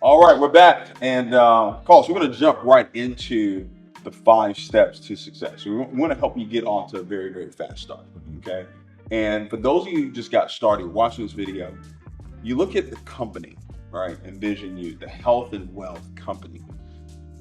All right, we're back. And, Carlos, we're going to jump right into the 5 steps to success. We want to help you get on to a very, very fast start. Okay. And for those of you who just got started watching this video, you look at the company, right? Envision You, the health and wealth company.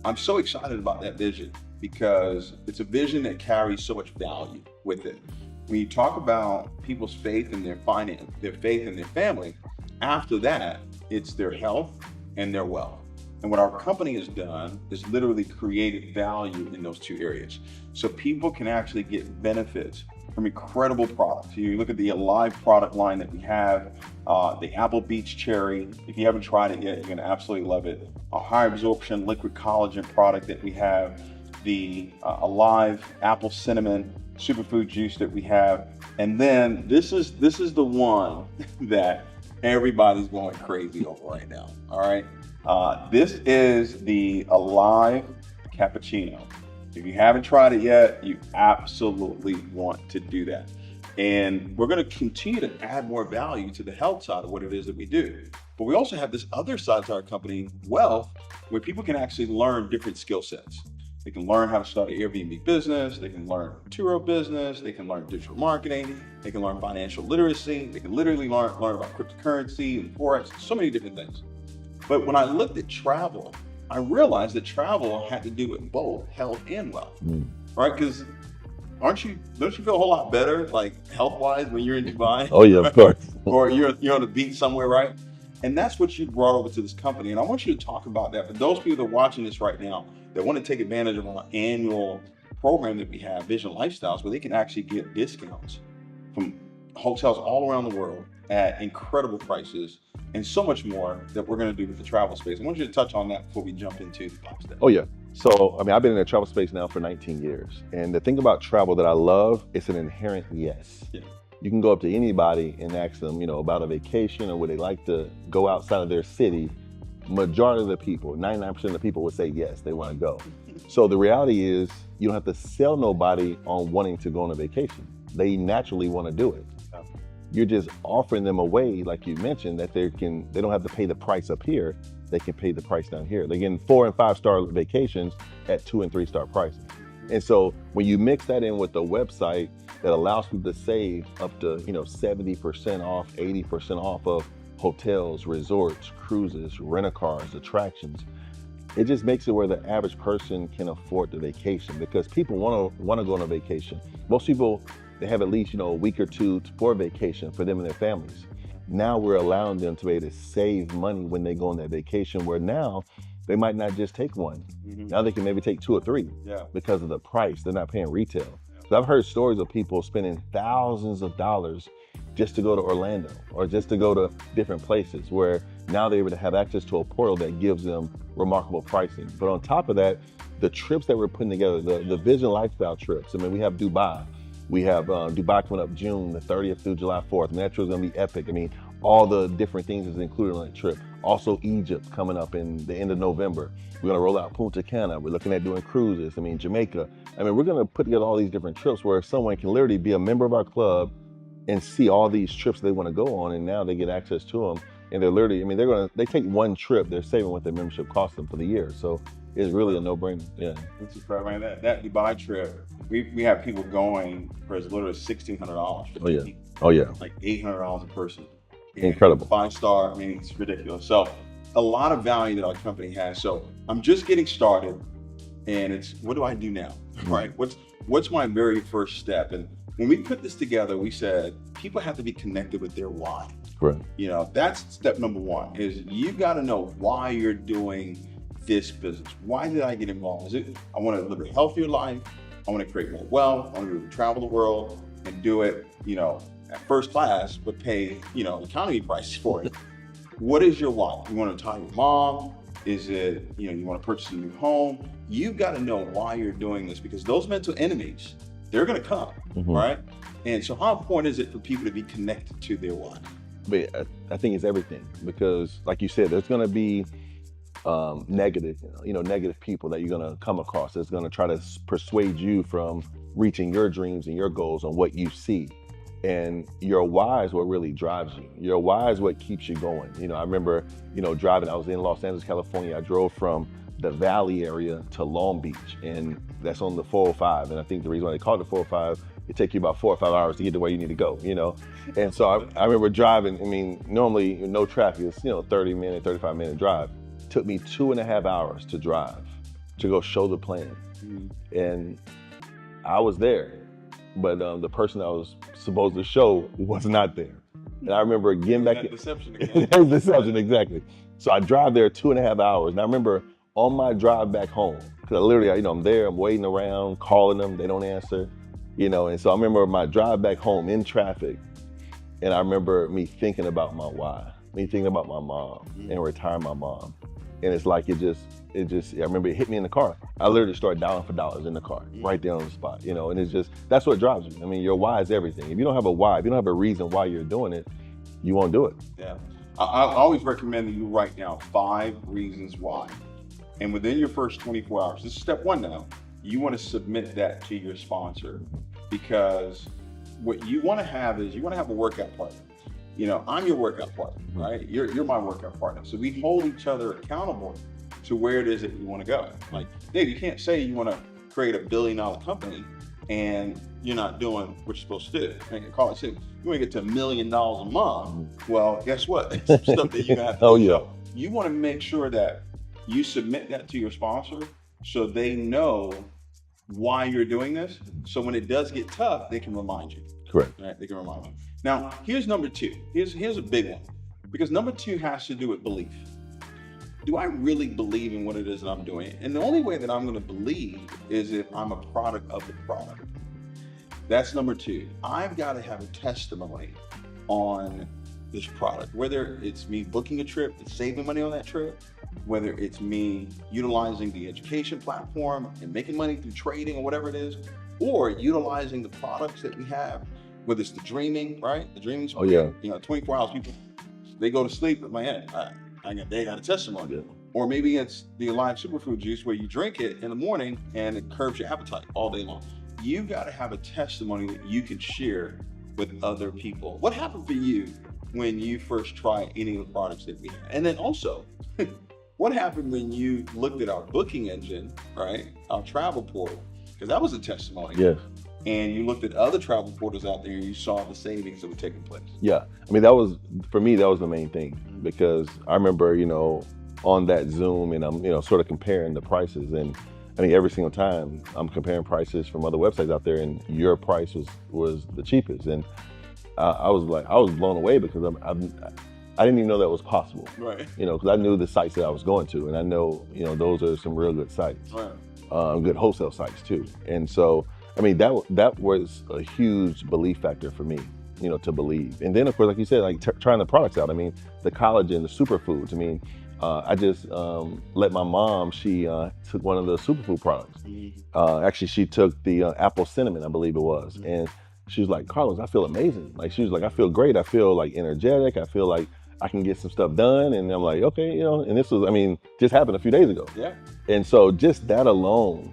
I'm so excited about that vision because it's a vision that carries so much value with it. When you talk about people's faith in their finance, their faith in their family, after that, it's their health and their wealth. And what our company has done is literally created value in those 2 areas. So people can actually get benefits from incredible products. You look at the Alive product line that we have, the Apple Beach Cherry. If you haven't tried it yet, you're going to absolutely love it. A high absorption liquid collagen product that we have, the Alive Apple Cinnamon superfood juice that we have, and then this is the one that everybody's going crazy over right now. All right, this is the Alive Cappuccino. If you haven't tried it yet, you absolutely want to do that. And we're going to continue to add more value to the health side of what it is that we do. But we also have this other side to our company, wealth, where people can actually learn different skill sets. They can learn how to start an Airbnb business. They can learn Turo business. They can learn digital marketing. They can learn financial literacy. They can literally learn about cryptocurrency and Forex, so many different things. But when I looked at travel, I realized that travel had to do with both health and wealth, right? Because don't you feel a whole lot better, like health-wise, when you're in Dubai? Oh yeah, of course. Or you're on the beach somewhere, right? And that's what you brought over to this company. And I want you to talk about that. For those people that are watching this right now that want to take advantage of our annual program that we have, Vision Lifestyles, where they can actually get discounts from hotels all around the world at incredible prices and so much more that we're going to do with the travel space. I want you to touch on that before we jump into the 5 steps. Oh yeah. So I mean, I've been in the travel space now for 19 years, and the thing about travel that I love, it's an inherent yes. Yeah. You can go up to anybody and ask them, about a vacation or would they like to go outside of their city. Majority of the people, 99% of the people would say yes, they want to go. So the reality is, you don't have to sell nobody on wanting to go on a vacation. They naturally want to do it. You're just offering them a way, like you mentioned, that they don't have to pay the price up here. They can pay the price down here. They're getting 4 and 5 star vacations at 2 and 3 star prices. And so when you mix that in with the website that allows people to save up to 70% off, 80% off of hotels, resorts, cruises, rent-a-cars, attractions, it just makes it where the average person can afford the vacation, because people want to go on a vacation. Most people, they have at least a week or two for vacation for them and their families. Now we're allowing them to be able to save money when they go on that vacation, where now they might not just take one. Now they can maybe take 2 or 3 because of the price. They're not paying retail. So I've heard stories of people spending thousands of dollars just to go to Orlando or just to go to different places, where now they're able to have access to a portal that gives them remarkable pricing. But on top of that, the trips that we're putting together, the Vision Lifestyle trips. I mean, we have Dubai. We have Dubai coming up June the 30th through July 4th. And that trip's gonna be epic. I mean, all the different things is included on that trip. Also Egypt coming up in the end of November. We're gonna roll out Punta Cana. We're looking at doing cruises. I mean, Jamaica. I mean, we're gonna put together all these different trips where someone can literally be a member of our club and see all these trips they wanna go on, and now they get access to them. And they're literally, I mean, they take one trip, they're saving what their membership costs them for the year. So it's really a no-brainer. Yeah. This is correct, man. That Dubai trip, we have people going for as little as $1,600. Oh yeah. Oh yeah. Like $800 a person. And Incredible. 5-star, I mean, it's ridiculous. So a lot of value that our company has. So I'm just getting started, and it's, what do I do now, right? What's my very first step? And when we put this together, we said people have to be connected with their why. Correct. That's step number 1, is you got to know why you're doing this business. Why did I get involved? Is it, I want to live a healthier life. I want to create more wealth. I want to be able to travel the world and do it, at first class, but pay, economy prices for it. What is your why? You want to tie your mom? Is it, you want to purchase a new home? You've got to know why you're doing this, because those mental enemies, they're going to come, right? And so how important is it for people to be connected to their why? But I think it's everything, because like you said, there's going to be negative people that you're going to come across that's going to try to persuade you from reaching your dreams and your goals on what you see. And your why is what really drives you. Your why is what keeps you going. You know, I remember, driving, I was in Los Angeles, California. I drove from the Valley area to Long Beach, and that's on the 405. And I think the reason why they call it the 405, it takes you about 4 or 5 hours to get to where you need to go, And so I remember driving, normally no traffic, it's, 30-minute, 35-minute drive. It took me 2.5 hours to drive to go show the plan. And I was there, but the person I was supposed to show was not there. And I remember getting back. Deception again. Deception, exactly. So I drive there 2.5 hours. And I remember on my drive back home, because literally, I'm there, I'm waiting around, calling them, they don't answer, And so I remember my drive back home in traffic, and I remember me thinking about my why, me thinking about my mom and retiring my mom. And it's like, I remember it hit me in the car. I literally started dialing for dollars in the car, right there on the spot, and it's just, that's what drives you. Your why is everything. If you don't have a why, if you don't have a reason why you're doing it, you won't do it. Yeah. I always recommend that you write down 5 reasons why. And within your first 24 hours, this is step 1 now, you want to submit that to your sponsor, because what you want to have is, you want to have a workout partner. I'm your workout partner, right? You're my workout partner. So we hold each other accountable to where it is that we want to go. Like, Dave, you can't say you want to create $1 billion company and you're not doing what you're supposed to do. You want to get to $1 million a month. Well, guess what? It's some stuff that you have to do. Oh, yeah. So you want to make sure that you submit that to your sponsor so they know why you're doing this. So when it does get tough, they can remind you. Correct. Right? They can remind you. Now, here's number 2. Here's a big one, because number 2 has to do with belief. Do I really believe in what it is that I'm doing? And the only way that I'm going to believe is if I'm a product of the product. That's number 2. I've got to have a testimony on this product, whether it's me booking a trip and saving money on that trip, whether it's me utilizing the education platform and making money through trading or whatever it is, or utilizing the products that we have, whether it's the dreaming, right? The dreaming. Oh, yeah. 24 hours, people, they go to sleep, man, they got a testimony. Yeah. Or maybe it's the Alive Superfood Juice, where you drink it in the morning and it curbs your appetite all day long. You've got to have a testimony that you can share with other people. What happened for you when you first tried any of the products that we had? And then also, what happened when you looked at our booking engine, right? Our travel portal, because that was a testimony. Yes. And you looked at other travel portals out there and you saw the savings that were taking place. Yeah. That was, for me, that was the main thing, because I remember, on that Zoom, and I'm, sort of comparing the prices, and every single time I'm comparing prices from other websites out there, and your price was the cheapest. And I was blown away, because I didn't even know that was possible. Right. Because I knew the sites that I was going to, and I know, those are some real good sites. Right. Good wholesale sites too. And so, that was a huge belief factor for me, to believe. And then, of course, like you said, like trying the products out. The collagen, the superfoods. I just let my mom, she took one of the superfood products. Actually, she took the apple cinnamon, I believe it was. And she was like, Carlos, I feel amazing. Like, she was like, I feel great. I feel like energetic. I feel like I can get some stuff done. And I'm like, okay, and this was, just happened a few days ago. Yeah. And so just that alone,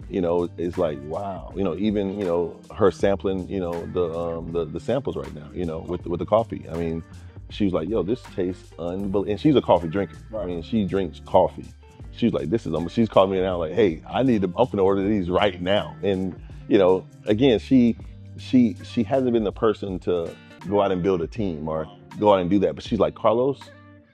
is like, wow, even, her sampling, the samples right now, with the coffee. She was like, yo, this tastes unbelievable. And she's a coffee drinker. Right. She drinks coffee. She's like, she's called me now like, hey, I'm gonna order these right now. And, again, she hasn't been the person to go out and build a team or go out and do that. But she's like, Carlos,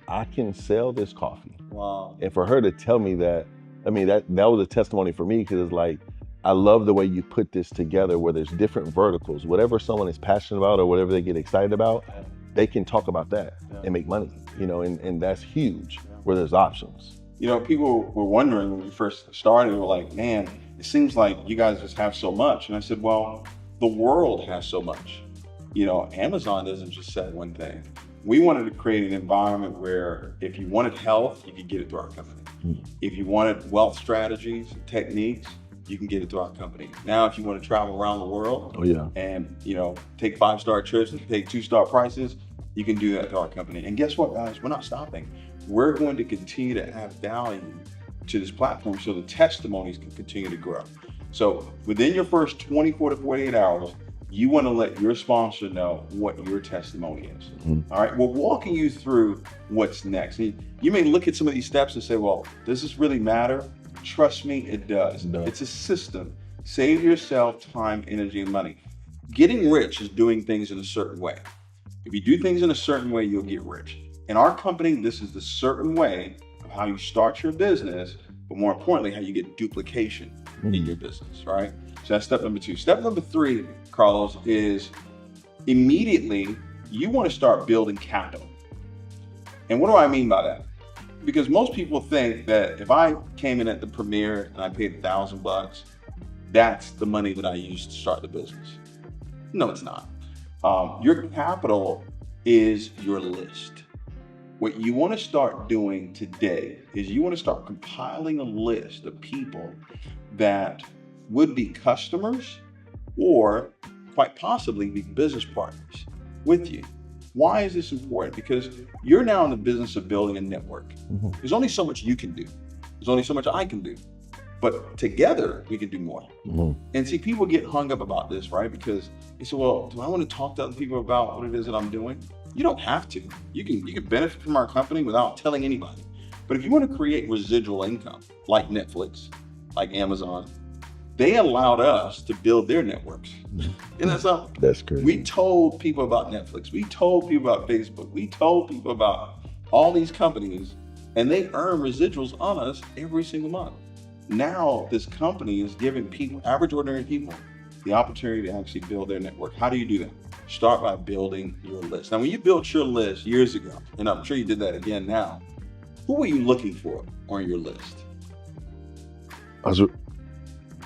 I can sell this coffee. Wow. And for her to tell me that, that was a testimony for me, because it's like, I love the way you put this together, where there's different verticals. Whatever someone is passionate about or whatever they get excited about, they can talk about that and make money, and that's huge, where there's options. People were wondering when we first started, they were like, man, it seems like you guys just have so much. And I said, well, the world has so much. Amazon doesn't just sell one thing. We wanted to create an environment where if you wanted health, you could get it through our company. If you wanted wealth strategies, techniques, you can get it through our company. Now, if you want to travel around the world and, take 5-star trips and take 2-star prices, you can do that through our company. And guess what, guys? We're not stopping. We're going to continue to add value to this platform so the testimonies can continue to grow. So within your first 24 to 48 hours, you want to let your sponsor know what your testimony is. All right, we're walking you through what's next. You may look at some of these steps and say, well, does this really matter? Trust me, it does. It's a system. Save yourself time, energy, and money. Getting rich is doing things in a certain way. If you do things in a certain way, you'll get rich. In our company, this is the certain way of how you start your business, but more importantly, how you get duplication in your business, right? So that's step number 2. Step number 3, Carlos, is immediately you want to start building capital. And what do I mean by that? Because most people think that if I came in at the premiere and I paid $1,000, that's the money that I used to start the business. No, it's not. Your capital is your list. What you want to start doing today is you want to start compiling a list of people that would be customers or quite possibly be business partners with you. Why is this important? Because you're now in the business of building a network. There's only so much you can do. There's only so much I can do. But together, we can do more. And see, people get hung up about this, right? Because they say, well, do I want to talk to other people about what it is that I'm doing? You don't have to. You can benefit from our company without telling anybody. But if you want to create residual income, like Netflix, like Amazon, they allowed us to build their networks. And that's crazy. We told people about Netflix. We told people about Facebook. We told people about all these companies, and they earn residuals on us every single month. Now this company is giving people, average ordinary people, the opportunity to actually build their network. How do you do that? Start by building your list. Now, when you built your list years ago, and I'm sure you did that again now, who were you looking for on your list?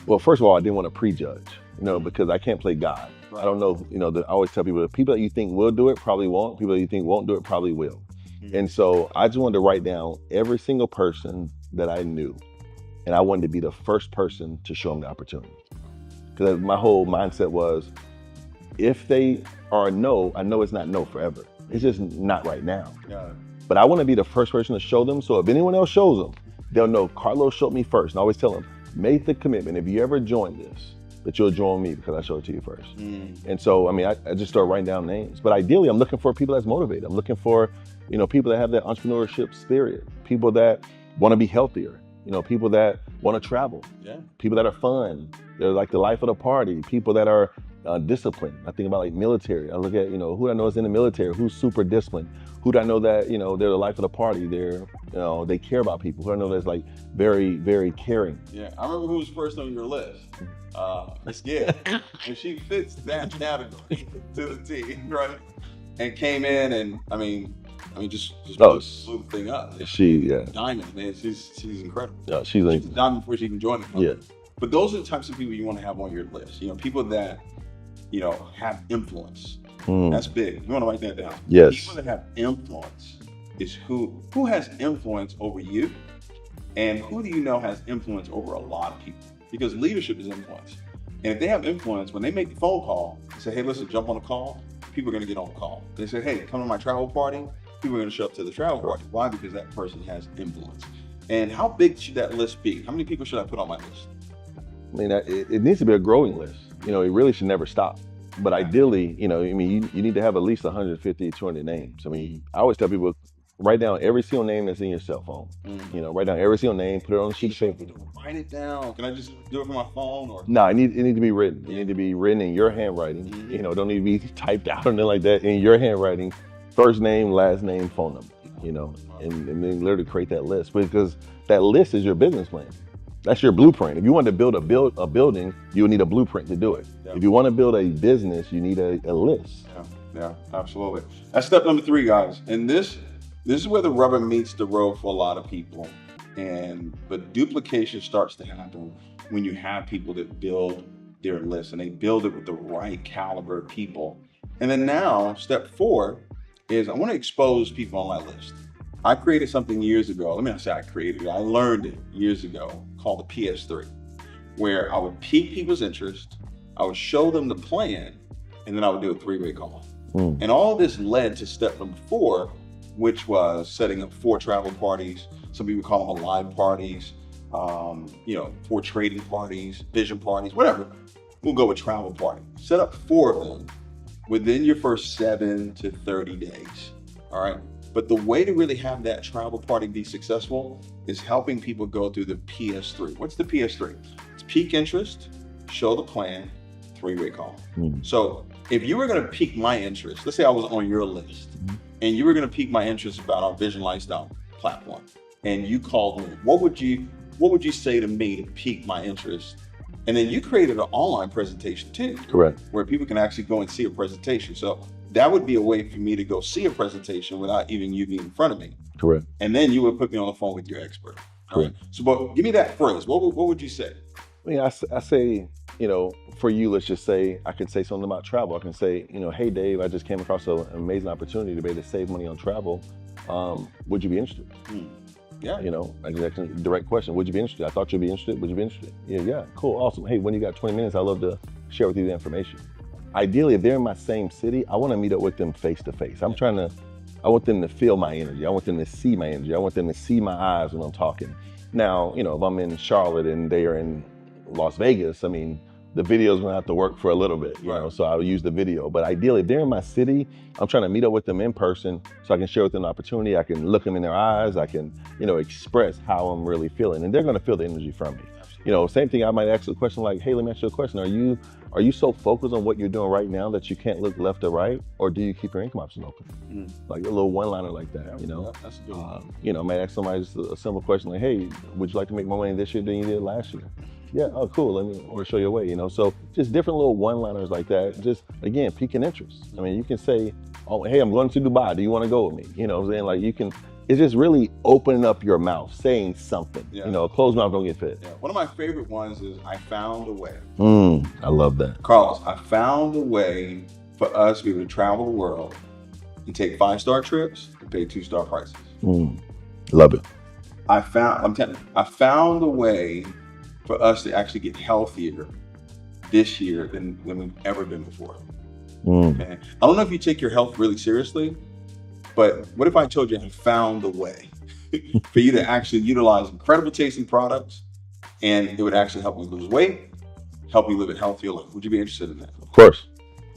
Well, first of all, I didn't want to prejudge, because I can't play God. Right. I don't know, I always tell people, the people that you think will do it probably won't. People that you think won't do it probably will. And so I just wanted to write down every single person that I knew. And I wanted to be the first person to show them the opportunity. Because my whole mindset was, if they are a no, I know it's not no forever. It's just not right now. But I want to be the first person to show them. So if anyone else shows them, they'll know Carlos showed me first. And I always tell them, make the commitment. If you ever join this, that you'll join me because I showed it to you first. And so, I just start writing down names. But ideally, I'm looking for people that's motivated. I'm looking for, people that have that entrepreneurship spirit, people that want to be healthier. People that want to travel, people that are fun, they're like the life of the party, people that are disciplined. I think about like military. I look at, who I know is in the military, who's super disciplined, who do I know that, they're the life of the party, they're, they care about people, who I know that's like very, very caring. Yeah, I remember who was first on your list. Miss Gail, and she fits that category to the T, right? And came in and, just blew the thing up. Diamond, man. She's incredible. Yeah, she's a diamond before she can join the company. Yeah. But those are the types of people you want to have on your list. People that, have influence. That's big. You want to write that down. Yes. People that have influence is who has influence over you, and who do you know has influence over a lot of people? Because leadership is influence. And if they have influence, when they make the phone call, say, hey, listen, jump on the call, people are going to get on the call. They say, hey, come to my travel party, people are going to show up to the travel party. Why? Because that person has influence. And how big should that list be? How many people should I put on my list? It needs to be a growing list. It really should never stop. But ideally, you need to have at least 150, 200 names. I always tell people, write down every single name that's in your cell phone. Write down every single name, put it on a sheet of paper. Write it down. Can I just do it from my phone? Or no, it need to be written. It need to be written in your handwriting. Don't need to be typed out or anything like that. In your handwriting, first name, last name, phone number. And then literally create that list, because that list is your business plan. That's your blueprint. If you want to build a building, you need a blueprint to do it. Yeah. If you want to build a business, you need a list. Yeah, absolutely. That's step number 3, guys. And this is where the rubber meets the road for a lot of people. But duplication starts to happen when you have people that build their list, and they build it with the right caliber of people. And then now, step 4 is I want to expose people on my list. I created something years ago. Let me not say I created it. I learned it years ago, called the PS3, where I would pique people's interest, I would show them the plan, and then I would do a 3-way call. And all this led to step number 4, which was setting up 4 travel parties. Some people call them live parties, 4 trading parties, vision parties, whatever. we'll go with travel party. Set up 4 of them within your first 7 to 30 days. All right. But the way to really have that travel party be successful is helping people go through the PS3. What's the PS3? It's peak interest, show the plan, 3-way call. So if you were going to pique my interest, let's say I was on your list, and you were going to pique my interest about our Vision Lifestyle platform, and you called me, what would you say to me to pique my interest? And then you created an online presentation too. Correct. Where people can actually go and see a presentation. So that would be a way for me to go see a presentation without even you being in front of me. Correct. And then you would put me on the phone with your expert. Correct. Right? So, but give me that phrase. What would you say? I mean, I say, for you, let's just say, I can say something about travel. I can say, hey, Dave, I just came across an amazing opportunity to be able to save money on travel. Would you be interested? Yeah. That's a direct question. Would you be interested? I thought you'd be interested. Would you be interested? Yeah, cool, awesome. Hey, when you got 20 minutes, I'd love to share with you the information. Ideally, if they're in my same city, I want to meet up with them face to face. I want them to feel my energy. I want them to see my energy. I want them to see my eyes when I'm talking. Now, if I'm in Charlotte and they are in Las Vegas, I mean, the video is going to have to work for a little bit, so I will use the video. But ideally, if they're in my city, I'm trying to meet up with them in person so I can share with them an opportunity. I can look them in their eyes. I can, express how I'm really feeling. And they're going to feel the energy from me. Same thing, I might ask a question like, hey, let me ask you a question. Are you so focused on what you're doing right now that you can't look left or right? Or do you keep your income options open? Like a little one-liner like that, That's a good one. I might ask somebody just a simple question like, hey, would you like to make more money this year than you did last year? Yeah, oh, cool, or show you a way, So just different little one-liners like that, just, again, piquing interest. I mean, you can say, oh, hey, I'm going to Dubai, do you want to go with me? You know what I'm saying? Like, you can, it's just really opening up your mouth, saying something. A closed mouth don't get fed. Yeah. One of my favorite ones is, I found a way. I love that. Carlos, I found a way for us to be able to travel the world and take 5-star trips and pay 2-star prices. Love it. I found a way for us to actually get healthier this year than we've ever been before. Okay? I don't know if you take your health really seriously, but what if I told you I found a way for you to actually utilize incredible tasting products, and it would actually help you lose weight, help you live a healthier life? Would you be interested in that? Of course.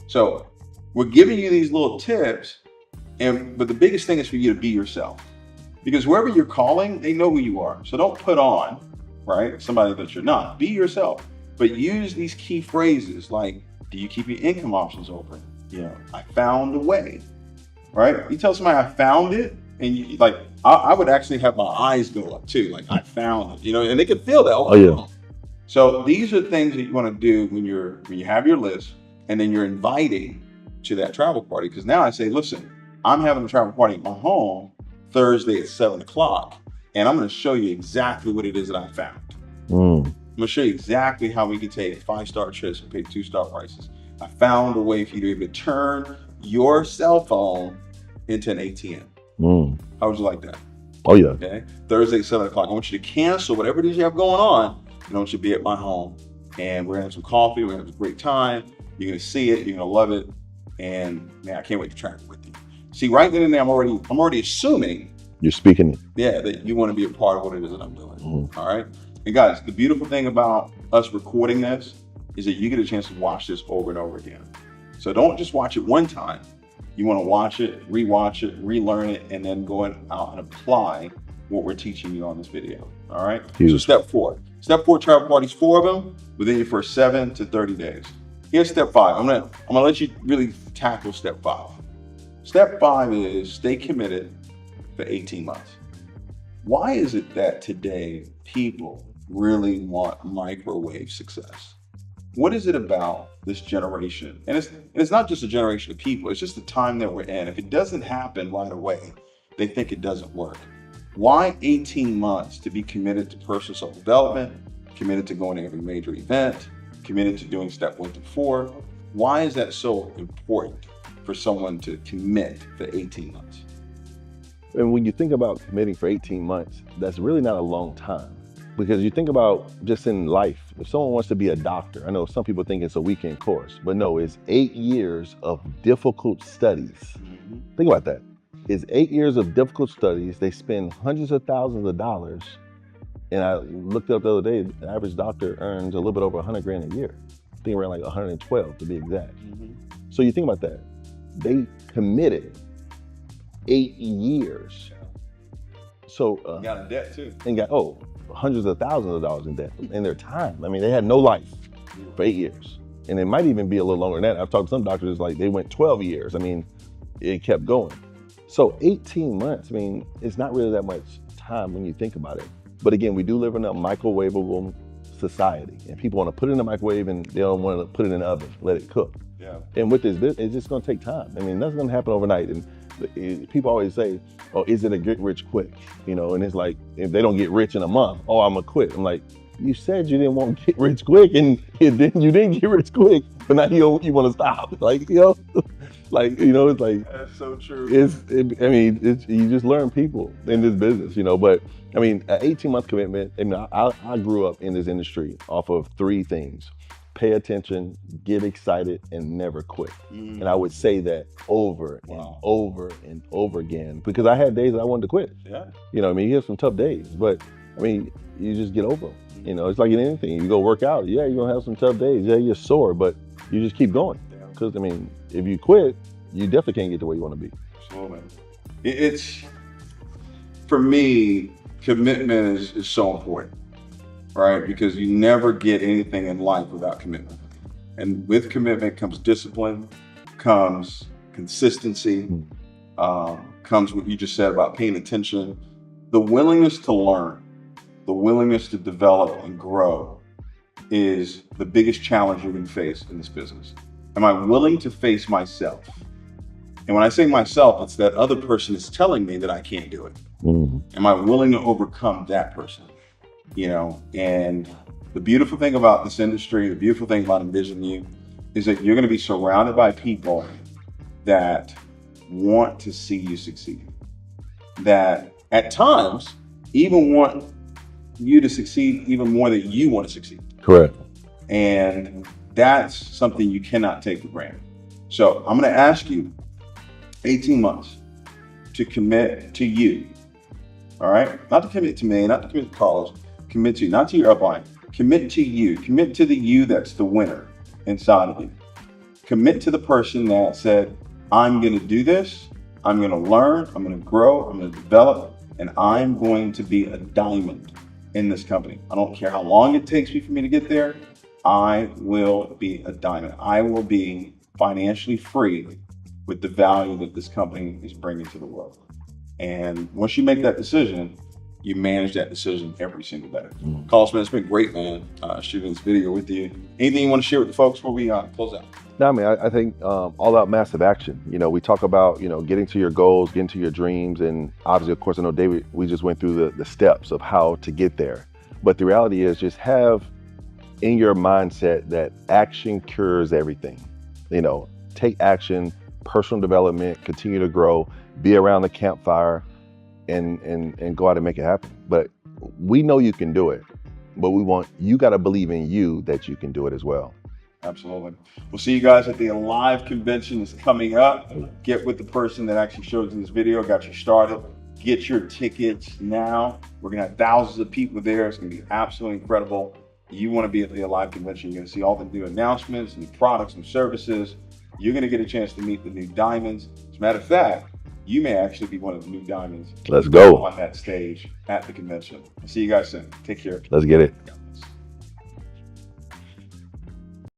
So we're giving you these little tips, but the biggest thing is for you to be yourself. Because whoever you're calling, they know who you are. So don't put on, somebody that you're not. Be yourself. But use these key phrases like, do you keep your income options open? I found a way. You tell somebody I found it, and I would actually have my eyes go up too. Like, I found it, and they can feel that. Oh yeah. So these are things that you want to do when you have your list, and then you're inviting to that travel party. Because now I say, listen, I'm having a travel party at my home Thursday at 7:00, and I'm going to show you exactly what it is that I found. I'm going to show you exactly how we can take 5-star trips and pay 2-star prices. I found a way for you to be able to turn your cell phone into an ATM. How would you like that? Oh yeah. Okay. Thursday at 7:00. I want you to cancel whatever it is you have going on. I want you to be at my home, and we're gonna have some coffee. We're gonna have a great time. You're gonna see it. You're gonna love it, and man, I can't wait to travel with you. See, right then and there, I'm already assuming you're speaking it. Yeah, that you want to be a part of what it is that I'm doing. All right. And guys, the beautiful thing about us recording this is that you get a chance to watch this over and over again. So don't just watch it one time. You want to watch it, rewatch it, relearn it, and then go out and apply what we're teaching you on this video. All right. Huge. So step 4. Step 4 travel parties, 4 of them within your first 7 to 30 days. Here's step 5. I'm gonna let you really tackle step 5. Step 5 is stay committed for 18 months. Why is it that today people really want microwave success? What is it about this generation? And it's not just a generation of people, it's just the time that we're in. If it doesn't happen right away, they think it doesn't work. Why 18 months to be committed to personal self-development, committed to going to every major event, committed to doing step 1 to 4? Why is that so important for someone to commit for 18 months? And when you think about committing for 18 months, that's really not a long time. Because you think about just in life, if someone wants to be a doctor, I know some people think it's a weekend course, but no, it's 8 years of difficult studies. Think about that. It's 8 years of difficult studies. They spend hundreds of thousands of dollars. And I looked up the other day, the average doctor earns a little bit over 100 grand a year. think around like 112 to be exact. Mm-hmm. So you think about that. They committed 8 years. So Got in debt too. and got hundreds of thousands of dollars in debt in their time. I mean, they had no life for 8 years. And it might even be a little longer than that. I've talked to some doctors, like they went 12 years. I mean, it kept going. So 18 months, I mean, it's not really that much time when you think about it. But again, we do live in a microwavable society, and people want to put it in the microwave and they don't want to put it in the oven, let it cook. Yeah. And with this business, it's just going to take time. I mean, nothing's going to happen overnight. And people always say, "Oh, is it a get rich quick?" You know, and it's like, if they don't get rich in a month, "Oh, I'm gonna quit." I'm like, you said you didn't want to get rich quick, and then you didn't get rich quick, but now you want to stop. Like, you know, like, you know, it's like, that's so true. You just learn people in this business, you know. But I mean, an 18-month commitment. I mean, I grew up in this industry off of 3 things: pay attention, get excited, and never quit. And I would say that over and over and over again, because I had days that I wanted to quit. Yeah. You know, I mean, you have some tough days, but I mean, you just get over them. You know, it's like in anything. You go work out, yeah, you're gonna have some tough days. Yeah, you're sore, but you just keep going. Because I mean, if you quit, you definitely can't get to where you want to be. Absolutely. It's, for me, commitment is so important, right? Because you never get anything in life without commitment. And with commitment comes discipline, comes consistency, comes what you just said about paying attention, the willingness to learn, the willingness to develop and grow is the biggest challenge you can face in this business. Am I willing to face myself? And when I say myself, it's that other person is telling me that I can't do it. Am I willing to overcome that person? You know, and the beautiful thing about this industry, the beautiful thing about Envision You, is that you're going to be surrounded by people that want to see you succeed, that at times even want you to succeed even more than you want to succeed. Correct. And that's something you cannot take for granted. So I'm going to ask you 18 months to commit to you. All right? Not to commit to me, not to commit to Carlos, commit to you, not to your upline. Commit to you. Commit to the you that's the winner inside of you. Commit to the person that said, I'm going to do this, I'm going to learn, I'm going to grow, I'm going to develop, and I'm going to be a diamond in this company. I don't care how long it takes me for me to get there. I will be a diamond. I will be financially free with the value that this company is bringing to the world. And once you make that decision, you manage that decision every single day. Carlos, man, it's been great, man, shooting this video with you. Anything you want to share with the folks before we close out? No, I mean, I think all out massive action. You know, we talk about, you know, getting to your goals, getting to your dreams. And obviously, of course, I know David, we just went through the steps of how to get there. But the reality is just have in your mindset that action cures everything. You know, take action, personal development, continue to grow, be around the campfire, and go out and make it happen. But we know you can do it, but you got to believe in you that you can do it as well. Absolutely. We'll see you guys at the Alive convention that's coming up. Get with the person that actually showed you this video, got you started. Get your tickets now. We're going to have thousands of people there. It's going to be absolutely incredible. You want to be at the Alive convention. You're going to see all the new announcements, new products, new services. You're going to get a chance to meet the new diamonds. As a matter of fact, you may actually be one of the new diamonds. Let's go on that stage at the convention. I'll see you guys soon. Take care. Let's get it.